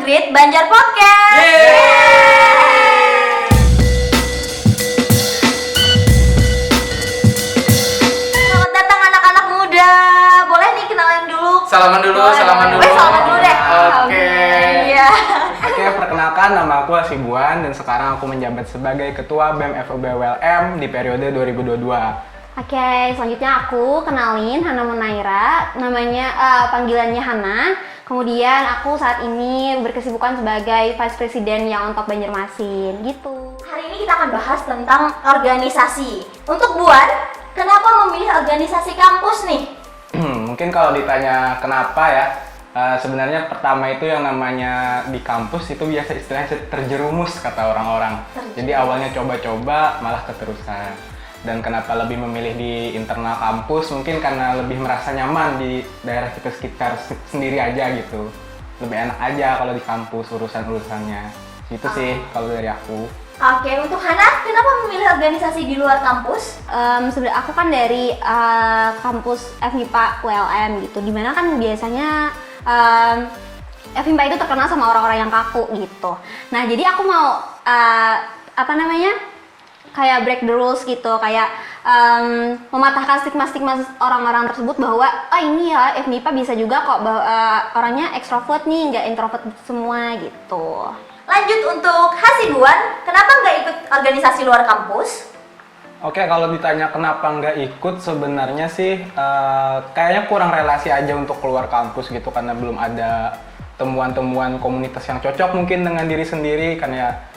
Grid Banjar Podcast. Selamat datang anak-anak muda. Boleh nih kenalan dulu. Salaman dulu. Salaman dulu deh. Oke. Iya. Oke, perkenalkan nama aku Hasibuan dan sekarang aku menjabat sebagai Ketua BEM FEB ULM di periode 2022. Oke, selanjutnya aku kenalin Hana Munaira, namanya panggilannya Hana. Kemudian aku saat ini berkesibukan sebagai Vice President yang untuk Banjarmasin, gitu. Hari ini kita akan bahas tentang organisasi. Untuk Buan, kenapa memilih organisasi kampus nih? Mungkin kalau ditanya kenapa ya, sebenarnya pertama itu yang namanya di kampus itu biasa istilahnya terjerumus kata orang-orang. Jadi awalnya coba-coba malah keterusan. Dan kenapa lebih memilih di internal kampus, mungkin karena lebih merasa nyaman di daerah kita sekitar sendiri aja gitu. Lebih enak aja kalau di kampus urusan-urusannya. Itu sih kalau dari aku. Oke, untuk Hana, kenapa memilih organisasi di luar kampus? Sebenarnya aku kan dari kampus FMIPA ULM gitu, dimana kan biasanya FMIPA itu terkenal sama orang-orang yang kaku gitu. Nah, jadi aku mau kayak break the rules gitu, kayak mematahkan stigma-stigma orang-orang tersebut bahwa ini ya FMIPA bisa juga kok orangnya ekstrovert nih, nggak introvert semua gitu. Lanjut untuk Hasibuan, kenapa nggak ikut organisasi luar kampus? Oke, kalau ditanya kenapa nggak ikut, sebenarnya sih kayaknya kurang relasi aja untuk keluar kampus gitu, karena belum ada temuan-temuan komunitas yang cocok mungkin dengan diri sendiri. Karena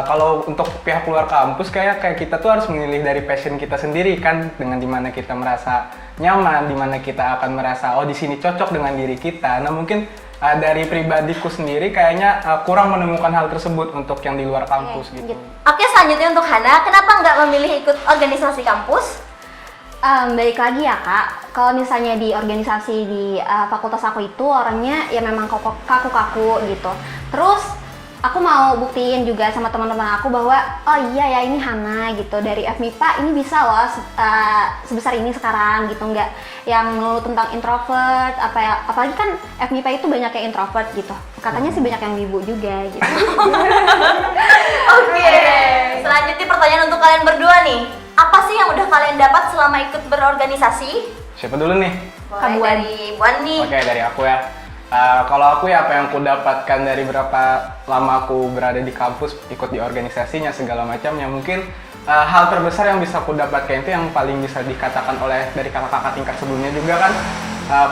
kalau untuk pihak luar kampus kayak kita tuh harus memilih dari passion kita sendiri kan, dengan dimana kita merasa nyaman, dimana kita akan merasa di sini cocok dengan diri kita. Nah mungkin dari pribadiku sendiri kayaknya kurang menemukan hal tersebut untuk yang di luar kampus gitu. Oke, selanjutnya untuk Hana, kenapa nggak memilih ikut organisasi kampus? Balik lagi ya Kak, kalau misalnya di organisasi di fakultas aku itu orangnya ya memang kaku-kaku gitu. Terus aku mau buktiin juga sama teman-teman aku bahwa iya ya ini Hana gitu, dari FMIPA ini bisa loh sebesar ini sekarang gitu, nggak yang melulu tentang introvert apalagi kan FMIPA itu banyak yang introvert gitu, katanya sih banyak yang wibu juga gitu. Oke. Selanjutnya pertanyaan untuk kalian berdua nih, apa sih yang udah kalian dapat selama ikut berorganisasi? Siapa dulu nih? Mulai dari Buan nih. Oke, dari aku ya. Kalau aku ya, apa yang aku dapatkan dari berapa lama aku berada di kampus, ikut di organisasinya segala macamnya, mungkin hal terbesar yang bisa aku dapatkan itu yang paling bisa dikatakan oleh dari kakak-kakak tingkat sebelumnya juga kan,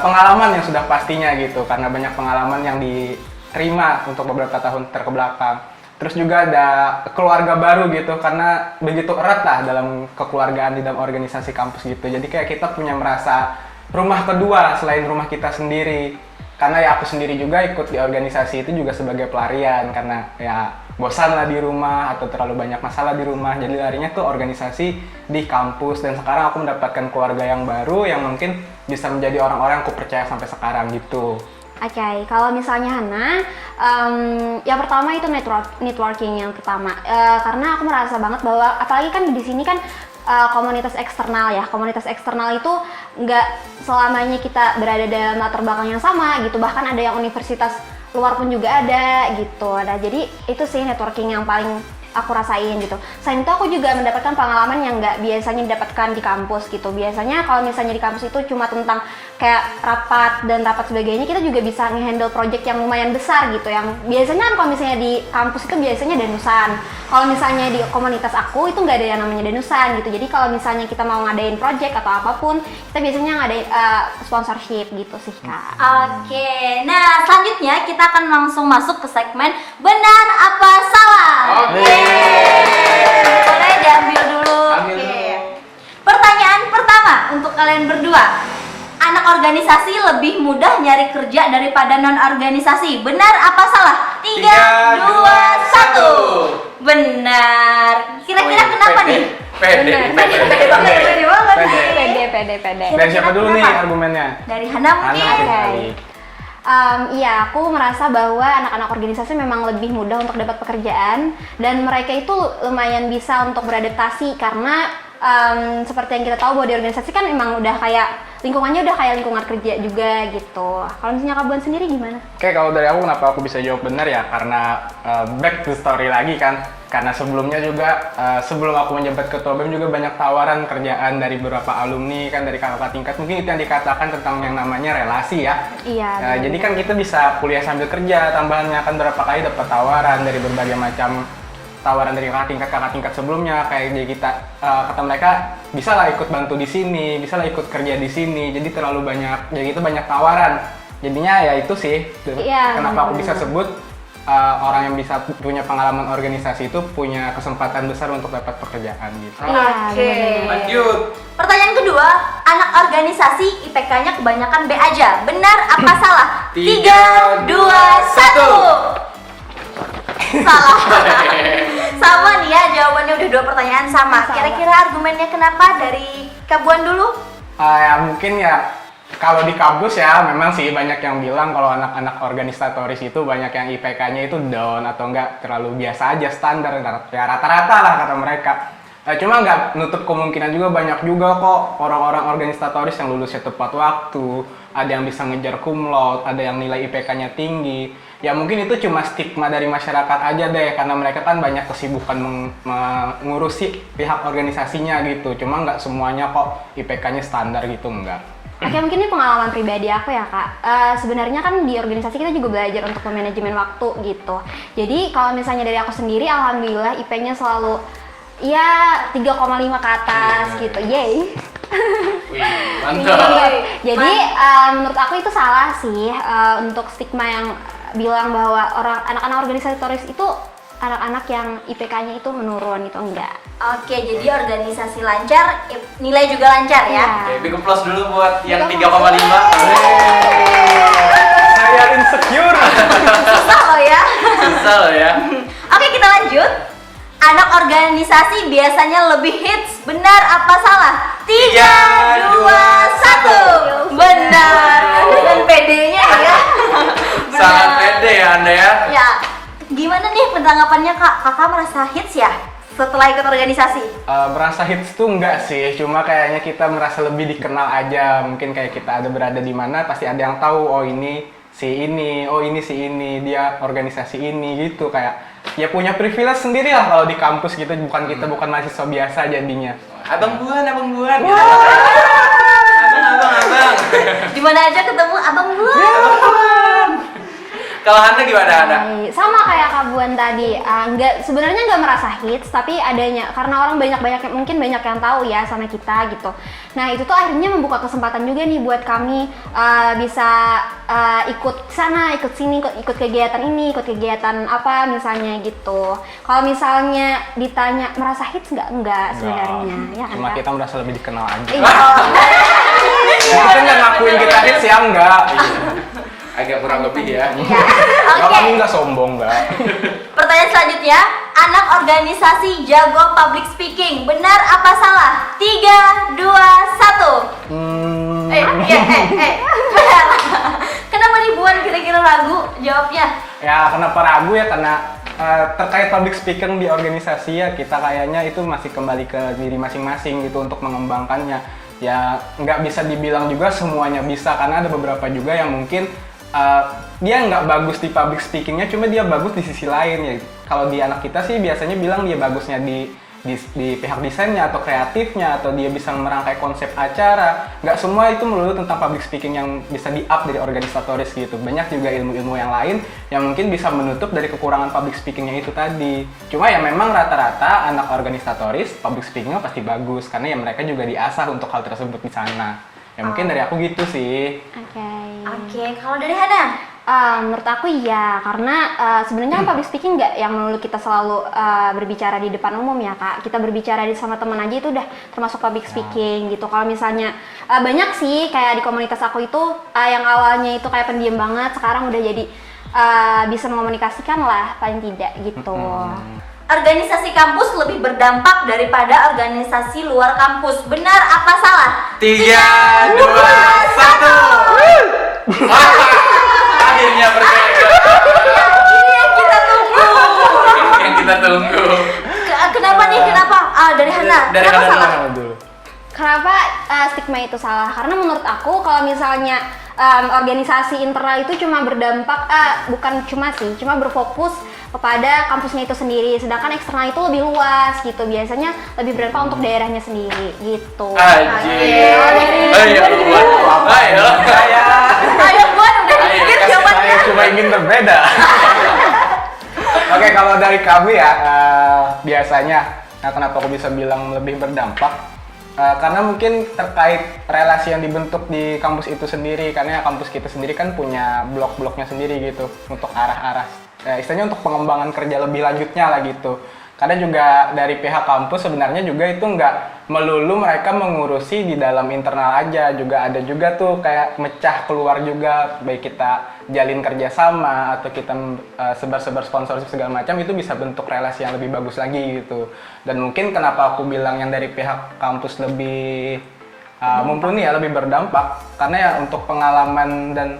pengalaman yang sudah pastinya gitu, karena banyak pengalaman yang diterima untuk beberapa tahun terbelakang. Terus juga ada keluarga baru gitu, karena begitu erat lah dalam kekeluargaan di dalam organisasi kampus gitu. Jadi kayak kita punya merasa rumah kedua selain rumah kita sendiri. Karena ya aku sendiri juga ikut di organisasi itu juga sebagai pelarian, karena ya bosan lah di rumah atau terlalu banyak masalah di rumah, jadi larinya tuh organisasi di kampus. Dan sekarang aku mendapatkan keluarga yang baru yang mungkin bisa menjadi orang-orang yang aku percaya sampai sekarang gitu. Oke, kalau misalnya Hana, yang pertama itu networking yang pertama, karena aku merasa banget bahwa apalagi kan di sini kan komunitas eksternal ya, komunitas eksternal itu nggak selamanya kita berada dalam latar belakang yang sama gitu, bahkan ada yang universitas luar pun juga ada gitu. Nah jadi itu sih networking yang paling aku rasain gitu. Selain itu aku juga mendapatkan pengalaman yang nggak biasanya didapatkan di kampus gitu. Biasanya kalau misalnya di kampus itu cuma tentang kayak rapat dan rapat sebagainya, kita juga bisa nge-handle project yang lumayan besar gitu, yang biasanya kan kalau misalnya di kampus itu biasanya danusan. Kalau misalnya di komunitas aku itu nggak ada yang namanya danusan gitu. Jadi kalau misalnya kita mau ngadain project atau apapun, kita biasanya ngadain sponsorship gitu sih Kak. Oke, nah selanjutnya kita akan langsung masuk ke segmen Benar Apa Salah. Oke. Boleh diambil dulu. Oke. Pertanyaan pertama untuk kalian berdua. Anak organisasi lebih mudah nyari kerja daripada non-organisasi. Benar apa salah? 3, 2, 1. Benar. Kira-kira kenapa nih? Pede banget. Pede. Dari siapa dulu nih Kenapa? argumennya? Dari Hana mungkin. Hana, Oke. kali. Iya, aku merasa bahwa anak-anak organisasi memang lebih mudah untuk dapat pekerjaan dan mereka itu lumayan bisa untuk beradaptasi karena seperti yang kita tahu bahwa di organisasi kan emang udah kayak lingkungannya udah kayak lingkungan kerja juga gitu. Kalau misalnya Kak Buan sendiri gimana? Oke, kalau dari aku kenapa aku bisa jawab benar ya karena back to story lagi kan. Karena sebelumnya juga sebelum aku menjabat ketua BEM juga banyak tawaran kerjaan dari beberapa alumni kan dari kakak tingkat. Mungkin itu yang dikatakan tentang yang namanya relasi ya. Iya. Jadi kan kita bisa kuliah sambil kerja, tambahannya kan berapa kali dapat tawaran dari berbagai macam tawaran dari kakak tingkat sebelumnya kayak jadi kita kata mereka bisa lah ikut bantu di sini, bisa lah ikut kerja di sini. Jadi terlalu banyak, jadi itu banyak tawaran. Jadinya ya itu sih kenapa aku bisa sebut orang yang bisa punya pengalaman organisasi itu punya kesempatan besar untuk dapat pekerjaan gitu. Oke. Lanjut. Pertanyaan kedua, anak organisasi IPK-nya kebanyakan B aja. Benar apa salah? 3, 2, 1. Salah. Sama nih ya, jawabannya udah 2 pertanyaan sama. Kira-kira argumennya kenapa dari Kak Buan dulu? Ya mungkin ya kalau di kampus ya memang sih banyak yang bilang kalau anak-anak organisatoris itu banyak yang IPK-nya itu down atau enggak terlalu biasa aja standar ya rata-rata lah kata mereka. Cuma nggak nutup kemungkinan juga banyak juga kok orang-orang organisatoris yang lulusnya tepat waktu, ada yang bisa ngejar cum laude, ada yang nilai IPK-nya tinggi. Ya mungkin itu cuma stigma dari masyarakat aja deh karena mereka kan banyak kesibukan mengurusi pihak organisasinya gitu. Cuma nggak semuanya kok IPK-nya standar gitu, enggak. Oke, mungkin ini pengalaman pribadi aku ya Kak. Sebenarnya kan di organisasi kita juga belajar untuk manajemen waktu gitu. Jadi kalau misalnya dari aku sendiri, alhamdulillah IP-nya selalu ya 3,5 ke atas gitu. Yeay. Wih, mantap. Jadi menurut aku itu salah sih untuk stigma yang bilang bahwa anak-anak organisatoris itu anak-anak yang IPK-nya itu menurun, itu enggak. Oke, jadi organisasi lancar, nilai juga lancar ya? Oke, big applause dulu buat yang 3,5. Saya insecure. Susah loh ya. Susah loh ya. Oke, kita lanjut. Anak organisasi biasanya lebih hits, benar apa salah? 3, 2, 1. Benar. Dengan PD-nya ya. Sangat pede ya Anda ya. Ya, gimana nih tanggapannya Kak? Kakak merasa hits ya setelah ikut organisasi? Merasa hits tuh enggak sih, cuma kayaknya kita merasa lebih dikenal aja. Mungkin kayak kita ada berada di mana pasti ada yang tahu, oh ini si ini, oh ini si ini, dia organisasi ini gitu. Kayak ya punya privilege sendiri lah kalau di kampus gitu, bukan kita mahasiswa biasa jadinya. Abang Buan. Gitu. Abang. Di mana aja ketemu Abang Buan. Kalau Hana gimana Hana? Sama kayak Kak Buan tadi, sebenarnya nggak merasa hits, tapi adanya karena orang mungkin banyak yang tahu ya sama kita gitu. Nah itu tuh akhirnya membuka kesempatan juga nih buat kami bisa ikut sana, ikut sini, ikut kegiatan ini, ikut kegiatan apa misalnya gitu. Kalau misalnya ditanya merasa hits enggak sebenarnya, ya kan? Cuma kita merasa lebih dikenal aja. Iya. Mungkin yang ngakuin kita hits ya enggak. Agak kurang lebih ya. Kalau kami nggak sombong nggak. Pertanyaan selanjutnya, anak organisasi jago public speaking, benar apa salah? 3, 2, 1. Kenapa nih Buan kira-kira ragu jawabnya? Ya kenapa ragu ya karena terkait public speaking di organisasi ya kita kayaknya itu masih kembali ke diri masing-masing gitu untuk mengembangkannya. Ya nggak bisa dibilang juga semuanya bisa karena ada beberapa juga yang mungkin dia nggak bagus di public speakingnya, cuma dia bagus di sisi lain ya. Kalau di anak kita sih biasanya bilang dia bagusnya di pihak desainnya atau kreatifnya atau dia bisa merangkai konsep acara. Nggak semua itu melulu tentang public speaking yang bisa di-up dari organisatoris gitu. Banyak juga ilmu-ilmu yang lain yang mungkin bisa menutup dari kekurangan public speakingnya itu tadi. Cuma ya memang rata-rata anak organisatoris public speakingnya pasti bagus karena ya mereka juga diasah untuk hal tersebut di sana. Ya mungkin dari aku gitu sih. Oke, kalau dari Hana? Menurut aku iya, karena sebenarnya kan public speaking nggak yang melulu kita selalu berbicara di depan umum ya Kak. Kita berbicara sama teman aja itu udah termasuk public speaking gitu. Kalau misalnya banyak sih kayak di komunitas aku itu yang awalnya itu kayak pendiam banget, sekarang udah jadi bisa mengomunikasikan lah paling tidak gitu. Organisasi kampus lebih berdampak daripada organisasi luar kampus. Benar apa salah? 3, 2, 1. Akhirnya berbeda. Ini yang kita tunggu. Yang kita tunggu. Kenapa nih? Kenapa? Dari Hana Benar. Dari Kenapa Hana salah? dulu. Dulu. Kenapa stigma itu salah? Karena menurut aku kalau misalnya organisasi internal itu cuma berdampak, bukan cuma sih, cuma berfokus kepada kampusnya itu sendiri. Sedangkan eksternal itu lebih luas gitu. Biasanya lebih berdampak untuk daerahnya sendiri gitu. Aji. Oke. Ayo buat. Ayo. Ayo buat udah Ayo, dipikir kasih jawabannya. Saya cuma ingin berbeda. Oke, kalau dari kami ya, biasanya, kenapa aku bisa bilang lebih berdampak? Karena mungkin terkait relasi yang dibentuk di kampus itu sendiri, karena kampus kita sendiri kan punya blok-bloknya sendiri gitu, untuk arah-arah, istilahnya untuk pengembangan kerja lebih lanjutnya lah gitu. Karena juga dari pihak kampus sebenarnya juga itu nggak melulu mereka mengurusi di dalam internal aja, juga ada juga tuh kayak mecah keluar juga, baik kita jalin kerjasama atau kita sebar-sebar sponsorship segala macam, itu bisa bentuk relasi yang lebih bagus lagi gitu. Dan mungkin kenapa aku bilang yang dari pihak kampus lebih mumpuni ya, lebih berdampak, karena ya untuk pengalaman dan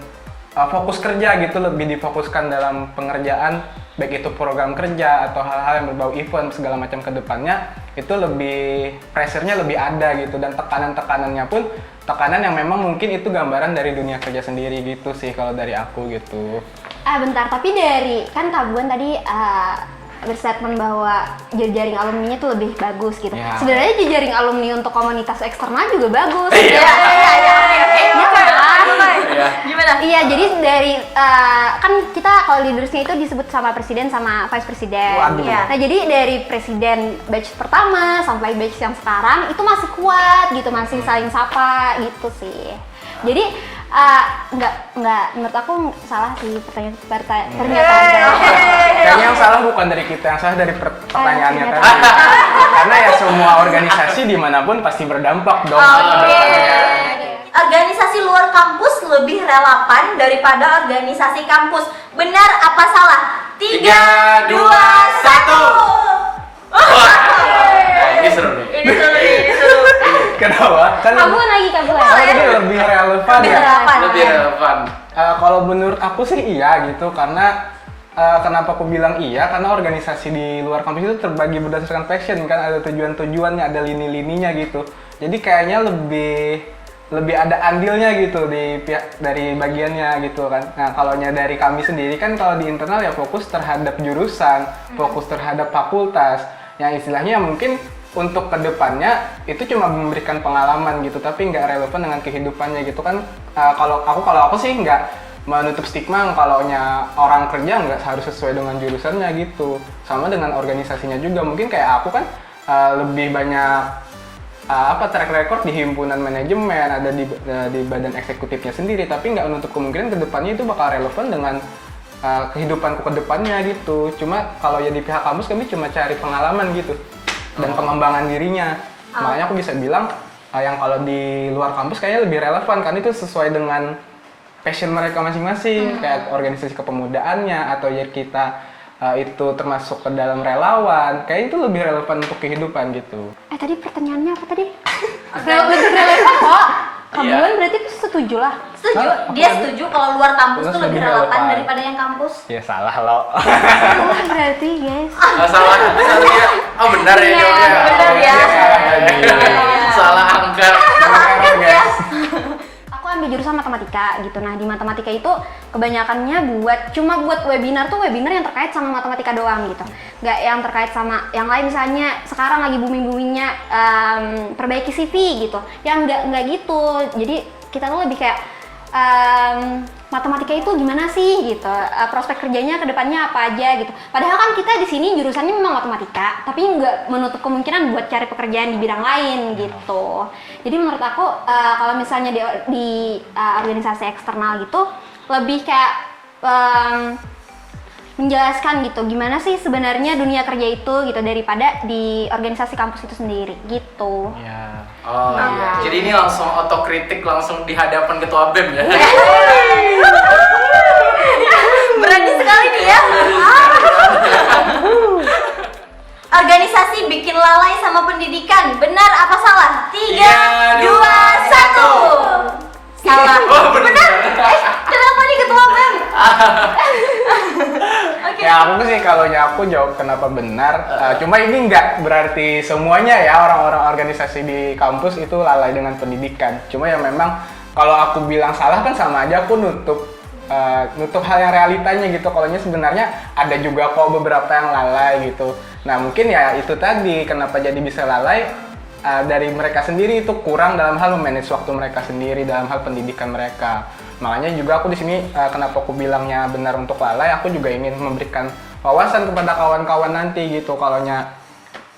fokus kerja gitu, lebih difokuskan dalam pengerjaan, baik itu program kerja atau hal-hal yang berbau event segala macam ke depannya, itu lebih pressure-nya lebih ada gitu, dan tekanan-tekanannya pun tekanan yang memang mungkin itu gambaran dari dunia kerja sendiri gitu sih kalau dari aku gitu. Bentar, tapi dari kan Kak Buan tadi berstatement bahwa jejaring alumninya tuh lebih bagus gitu. Ya. Sebenarnya jejaring alumni untuk komunitas eksternal juga bagus. Iya. Iya kan? Iya. Gimana? Iya, jadi dari kan kita kalau leadersnya itu disebut sama presiden sama vice presiden. Waduh. Iya. Nah, jadi dari presiden batch pertama sampai batch yang sekarang itu masih kuat gitu, masih saling sapa gitu sih. Jadi nggak menurut aku salah sih pernyataannya. Kayaknya yang salah bukan dari kita, yang salah dari pertanyaannya tadi. Karena ya semua organisasi dimanapun pasti berdampak dong ke depannya. Organisasi luar kampus lebih relevan daripada organisasi kampus. Benar apa salah? 3, 2, 1. Wah. Ini seru nih. Ini seru. Kenapa? Kan Kamu lagi ini lebih relevan Lebih ya. relevan. Lebih relevan. Kalau menurut aku sih iya gitu, karena kenapa aku bilang iya, karena organisasi di luar kampus itu terbagi berdasarkan passion kan, ada tujuan-tujuannya, ada lini-lininya gitu. Jadi kayaknya lebih ada andilnya gitu di pihak dari bagiannya gitu kan. Nah, kalaunya dari kami sendiri kan, kalau di internal ya fokus terhadap jurusan, fokus terhadap fakultas, yang istilahnya mungkin untuk kedepannya itu cuma memberikan pengalaman gitu, tapi nggak relevan dengan kehidupannya gitu kan. Kalau aku sih nggak menutup stigma kalaunya orang kerja nggak harus sesuai dengan jurusannya gitu. Sama dengan organisasinya juga, mungkin kayak aku kan lebih banyak track record di himpunan manajemen, ada di badan eksekutifnya sendiri, tapi nggak menutup kemungkinan kedepannya itu bakal relevan dengan kehidupanku kedepannya gitu. Cuma kalau ya di pihak kampus kami cuma cari pengalaman gitu dan pengembangan dirinya. Makanya aku bisa bilang yang kalau di luar kampus kayaknya lebih relevan, karena itu sesuai dengan passion mereka masing-masing, kayak organisasi kepemudaannya atau ya kita itu termasuk ke dalam relawan, kayak itu lebih relevan untuk kehidupan gitu. Tadi pertanyaannya apa tadi? Lebih relevan kok. Kamu Iya. berarti setuju lah. Setuju. Hah? Dia setuju kalau luar kampus Terus tuh lebih lebih relevan relevan. daripada yang kampus. Ya salah lo. Berarti guys. Salah dia. Oh benar ya jawabnya. Benar ya. Salah angka. guys. Aku ambil jurusan matematika gitu. Nah, di matematika itu kebanyakannya cuma buat webinar yang terkait sama matematika doang gitu. Nggak yang terkait sama yang lain, misalnya sekarang lagi booming-boomingnya perbaiki CV gitu. Yang nggak gitu. Jadi kita tuh lebih kayak matematika itu gimana sih gitu, prospek kerjanya ke depannya apa aja gitu. Padahal kan kita di sini jurusannya memang matematika, tapi nggak menutup kemungkinan buat cari pekerjaan di bidang lain gitu. Jadi menurut aku kalau misalnya di organisasi eksternal gitu lebih kayak menjelaskan gitu gimana sih sebenarnya dunia kerja itu gitu, daripada di organisasi kampus itu sendiri gitu. Ya. Oh iya. Jadi ini langsung otokritik langsung di hadapan ketua BEM ya. Berani sekali nih ya. Organisasi bikin lalai sama pendidikan. Benar apa salah? 3, 2, 1. Salah. Oh, benar. Kenapa nih ketua BEM? Oke. Ya aku sih kalau aku jawab kenapa benar. Cuma ini nggak berarti semuanya ya orang-orang organisasi di kampus itu lalai dengan pendidikan. Cuma ya memang kalau aku bilang salah kan sama aja aku nutup hal yang realitanya gitu. Kalau sebenarnya ada juga kok beberapa yang lalai gitu. Nah mungkin ya itu tadi kenapa jadi bisa lalai. Dari mereka sendiri itu kurang dalam hal memanage waktu mereka sendiri dalam hal pendidikan mereka. Makanya juga aku di sini kenapa aku bilangnya benar untuk lalai, aku juga ingin memberikan wawasan kepada kawan-kawan nanti gitu.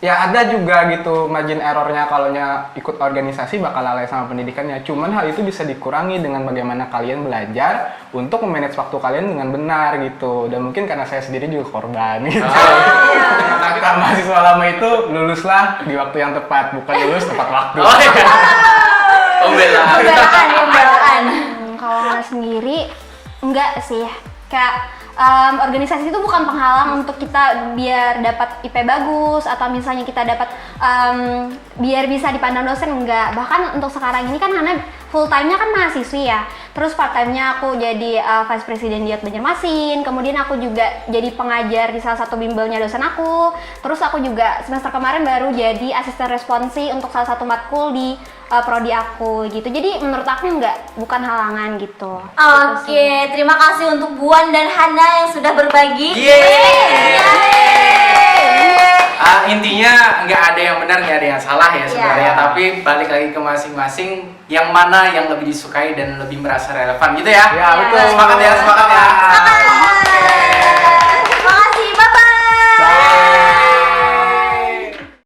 Ya ada juga gitu margin errornya kalau ikut organisasi bakal lalai sama pendidikannya. Cuman hal itu bisa dikurangi dengan bagaimana kalian belajar untuk memanage waktu kalian dengan benar gitu. Dan mungkin karena saya sendiri juga korban gitu. Kata mahasiswa lama itu luluslah di waktu yang tepat, bukan lulus tepat waktu. Oh iya. Pembelaan. Kalau Hana sendiri enggak sih, kayak organisasi itu bukan penghalang untuk kita biar dapat IP bagus atau misalnya kita dapat biar bisa dipandang dosen, enggak. Bahkan untuk sekarang ini kan Hana full time-nya kan mahasiswi ya. Terus part time-nya aku jadi vice president di Banjarmasin. Kemudian aku juga jadi pengajar di salah satu bimbelnya dosen aku. Terus aku juga semester kemarin baru jadi asisten responsi untuk salah satu matkul di prodi aku gitu. Jadi menurut aku bukan halangan gitu. Oke, terima kasih untuk Buan dan Hana yang sudah berbagi. Intinya nggak ada yang benar, nggak ada yang salah ya sebenarnya. Tapi balik lagi ke masing-masing, yang mana yang lebih disukai dan lebih merasa relevan gitu ya. Ya betul. Semangat ya, semangat ya. Semangat.